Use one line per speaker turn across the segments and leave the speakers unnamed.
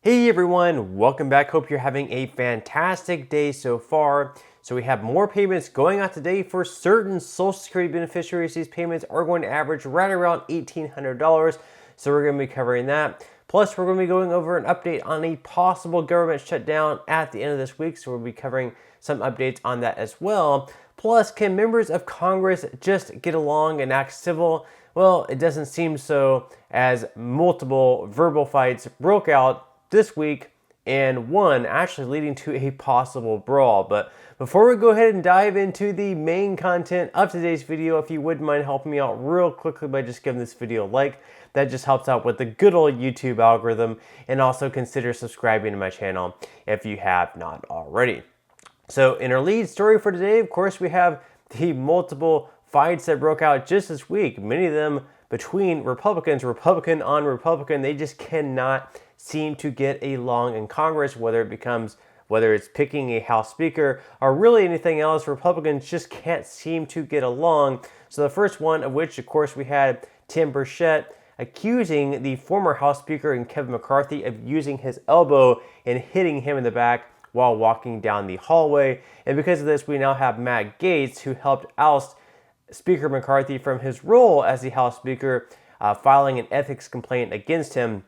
Hey everyone, welcome back. Hope you're having a fantastic day so far. So we have more payments going out today for certain Social Security beneficiaries. These payments are going to average right around $1,800. So we're going to be covering that. Plus, we're going to be going over an update on a possible government shutdown at the end of this week. So we'll be covering some updates on that as well. Plus, can members of Congress just get along and act civil? Well, it doesn't seem so, as multiple verbal fights broke out this week, and one actually leading to a possible brawl. But before we go ahead and dive into the main content of today's video, if you wouldn't mind helping me out real quickly by just giving this video a like, that just helps out with the good old YouTube algorithm, and also consider subscribing to my channel if you have not already. So in our lead story for today, of course, we have the multiple fights that broke out just this week, many of them between Republicans, Republican on Republican. They just cannot seem to get along in Congress, whether it's picking a House Speaker or really anything else. Republicans just can't seem to get along. So the first one of which, of course, we had Tim Burchett accusing the former House Speaker and Kevin McCarthy of using his elbow and hitting him in the back while walking down the hallway. And because of this, we now have Matt Gaetz, who helped oust Speaker McCarthy from his role as the House Speaker, filing an ethics complaint against him.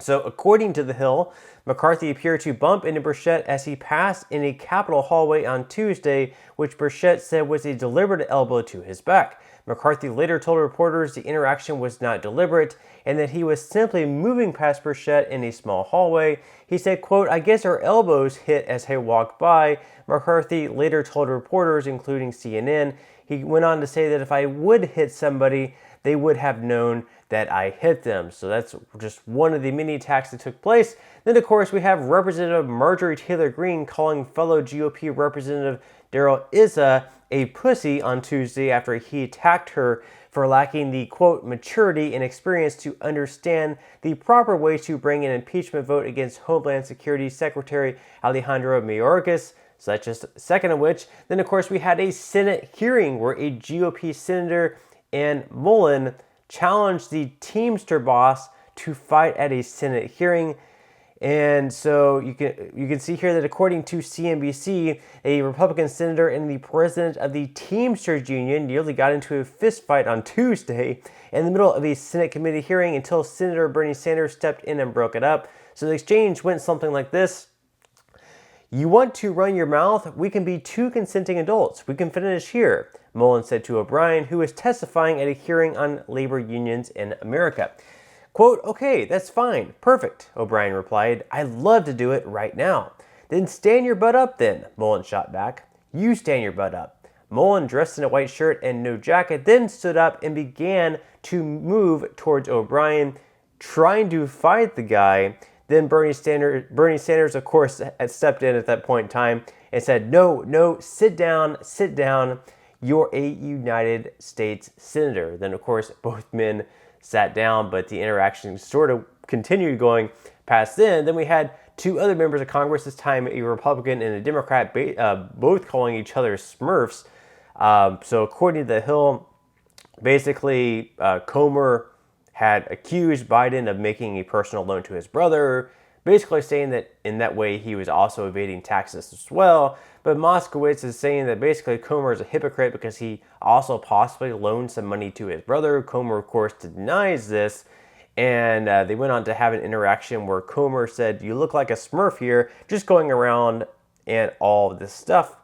So according to The Hill, McCarthy appeared to bump into Burchett as he passed in a Capitol hallway on Tuesday, which Burchett said was a deliberate elbow to his back. McCarthy later told reporters the interaction was not deliberate and that he was simply moving past Burchett in a small hallway. He said, quote, "I guess our elbows hit as I walked by." McCarthy later told reporters, including CNN, he went on to say that if I would hit somebody, they would have known that I hit them. So that's just one of the many attacks that took place. Then, of course, we have Representative Marjorie Taylor Greene calling fellow GOP Representative Darrell Issa a pussy on Tuesday after he attacked her for lacking the, quote, maturity and experience to understand the proper way to bring an impeachment vote against Homeland Security Secretary Alejandro Mayorkas. So that's just a second of which. Then, of course, we had a Senate hearing where a GOP senator and Mullen challenged the Teamster boss to fight at a Senate hearing. And so you can see here that according to CNBC, a Republican senator and the president of the Teamsters Union nearly got into a fist fight on Tuesday in the middle of a Senate committee hearing until Senator Bernie Sanders stepped in and broke it up. So the exchange went something like this. "You want to run your mouth? We can be two consenting adults. We can finish here," Mullen said to O'Brien, who was testifying at a hearing on labor unions in America. Quote, "Okay, that's fine. Perfect," O'Brien replied. "I'd love to do it right now." "Then stand your butt up then," Mullen shot back. "You stand your butt up." Mullen, dressed in a white shirt and no jacket, then stood up and began to move towards O'Brien, trying to fight the guy. Then Bernie Sanders, of course, had stepped in at that point in time and said, no, sit down. You're a United States senator." Then, of course, both men sat down, but the interaction sort of continued going past then. Then we had two other members of Congress, this time a Republican and a Democrat, both calling each other Smurfs. So according to The Hill, basically Comer had accused Biden of making a personal loan to his brother, basically saying that in that way he was also evading taxes as well. But Moskowitz is saying that basically Comer is a hypocrite because he also possibly loaned some money to his brother. Comer, of course, denies this. And they went on to have an interaction where Comer said, "You look like a Smurf here," just going around and all of this stuff,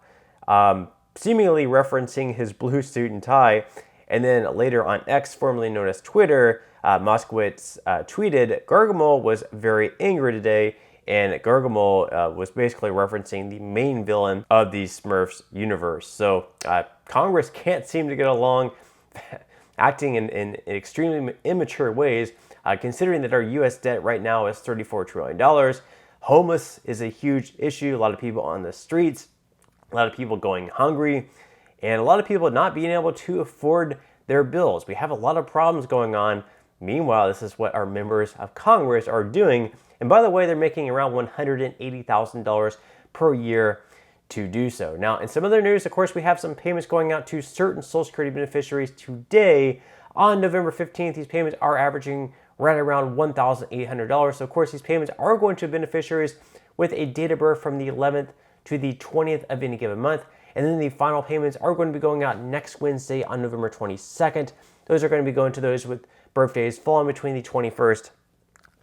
seemingly referencing his blue suit and tie. And then later on X, formerly known as Twitter, Moskowitz tweeted, "Gargamel was very angry today," and Gargamel was basically referencing the main villain of the Smurfs universe. So Congress can't seem to get along, acting in extremely immature ways, considering that our U.S. debt right now is $34 trillion. Homeless is a huge issue. A lot of people on the streets, a lot of people going hungry, and a lot of people not being able to afford their bills. We have a lot of problems going on. Meanwhile, this is what our members of Congress are doing. And by the way, they're making around $180,000 per year to do so. Now, in some other news, of course, we have some payments going out to certain Social Security beneficiaries today. On November 15th, these payments are averaging right around $1,800. So of course, these payments are going to beneficiaries with a date of birth from the 11th to the 20th of any given month. And then the final payments are going to be going out next Wednesday on November 22nd. Those are going to be going to those with birthdays falling between the 21st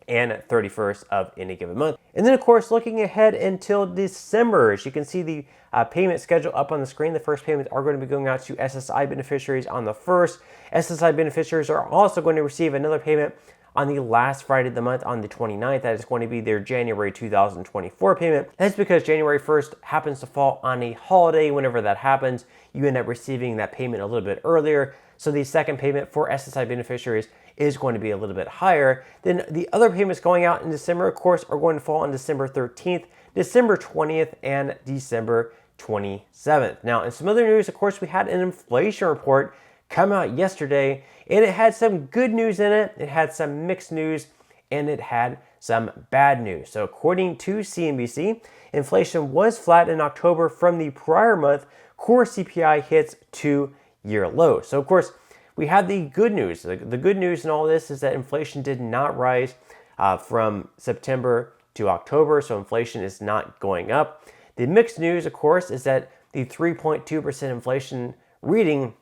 and 31st of any given month. And then of course, looking ahead until December, as you can see the payment schedule up on the screen, the first payments are going to be going out to SSI beneficiaries on the 1st. SSI beneficiaries are also going to receive another payment on the last Friday of the month on the 29th. That is going to be their January 2024 payment. That's because January 1st happens to fall on a holiday. Whenever that happens, you end up receiving that payment a little bit earlier. So the second payment for SSI beneficiaries is going to be a little bit higher. Then the other payments going out in December, of course, are going to fall on December 13th, December 20th, and December 27th. Now, in some other news, of course, we had an inflation report come out yesterday, and it had some good news in it, it had some mixed news, and it had some bad news. So according to CNBC, inflation was flat in October from the prior month. Core CPI hits 2-year low. So of course, we had the good news. The good news in all this is that inflation did not rise from September to October, so inflation is not going up. The mixed news, of course, is that the 3.2% inflation reading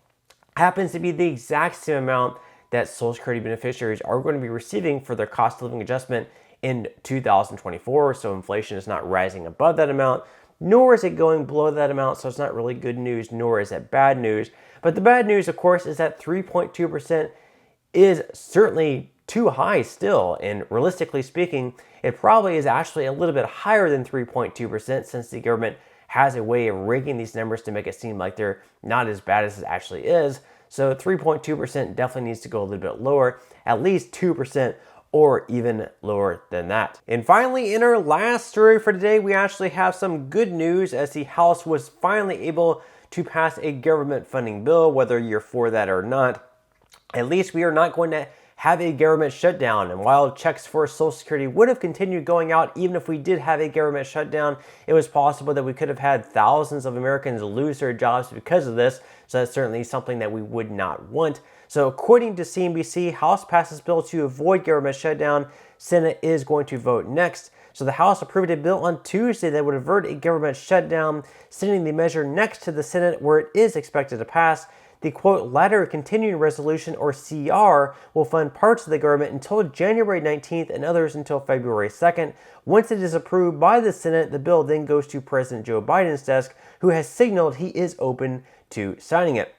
happens to be the exact same amount that Social Security beneficiaries are going to be receiving for their cost of living adjustment in 2024. So inflation is not rising above that amount, nor is it going below that amount. So it's not really good news, nor is it bad news. But the bad news, of course, is that 3.2% is certainly too high still. And realistically speaking, it probably is actually a little bit higher than 3.2% since the government has a way of rigging these numbers to make it seem like they're not as bad as it actually is. So 3.2% definitely needs to go a little bit lower, at least 2% or even lower than that. And finally, in our last story for today, we actually have some good news as the House was finally able to pass a government funding bill, whether you're for that or not. At least we are not going to have a government shutdown. And while checks for Social Security would have continued going out, even if we did have a government shutdown, it was possible that we could have had thousands of Americans lose their jobs because of this. So that's certainly something that we would not want. So according to CNBC, House passes bill to avoid government shutdown. Senate is going to vote next. So the House approved a bill on Tuesday that would avert a government shutdown, sending the measure next to the Senate where it is expected to pass. The quote, latter continuing resolution, or CR, will fund parts of the government until January 19th and others until February 2nd. Once it is approved by the Senate, the bill then goes to President Joe Biden's desk, who has signaled he is open to signing it.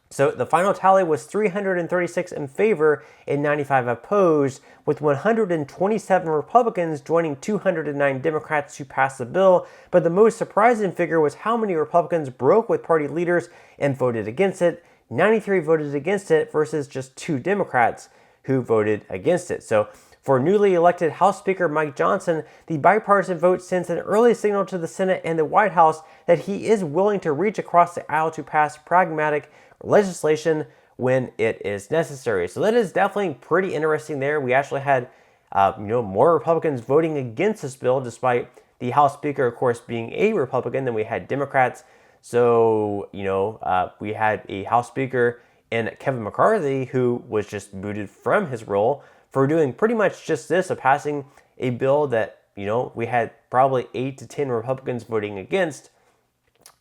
So the final tally was 336 in favor and 95 opposed, with 127 Republicans joining 209 Democrats to pass the bill. But the most surprising figure was how many Republicans broke with party leaders and voted against it. 93 voted against it versus just 2 Democrats who voted against it. So for newly elected House Speaker Mike Johnson, the bipartisan vote sends an early signal to the Senate and the White House that he is willing to reach across the aisle to pass pragmatic legislation when it is necessary. So that is definitely pretty interesting there. We actually had more Republicans voting against this bill, despite the House Speaker, of course, being a Republican, than we had Democrats. So, we had a House Speaker in Kevin McCarthy who was just booted from his role for doing pretty much just this, of passing a bill that, we had probably 8 to 10 Republicans voting against.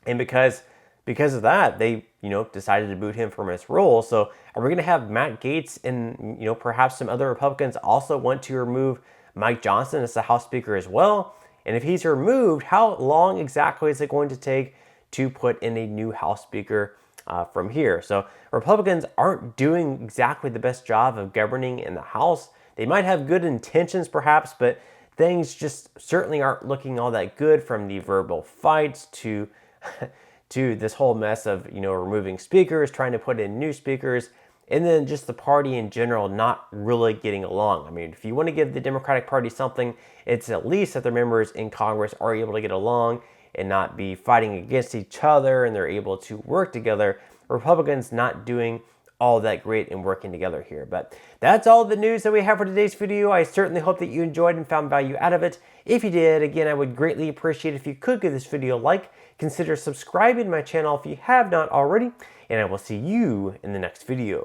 And because of that, they, decided to boot him from his role. So are we going to have Matt Gaetz and, perhaps some other Republicans also want to remove Mike Johnson as the House Speaker as well? And if he's removed, how long exactly is it going to take to put in a new House Speaker from here? So Republicans aren't doing exactly the best job of governing in the House. They might have good intentions perhaps, but things just certainly aren't looking all that good, from the verbal fights to this whole mess of, removing speakers, trying to put in new speakers, and then just the party in general not really getting along. I mean, if you want to give the Democratic Party something, it's at least that their members in Congress are able to get along and not be fighting against each other, and they're able to work together. Republicans not doing all that great in working together here. But that's all the news that we have for today's video. I certainly hope that you enjoyed and found value out of it. If you did, again, I would greatly appreciate if you could give this video a like. Consider subscribing to my channel if you have not already, and I will see you in the next video.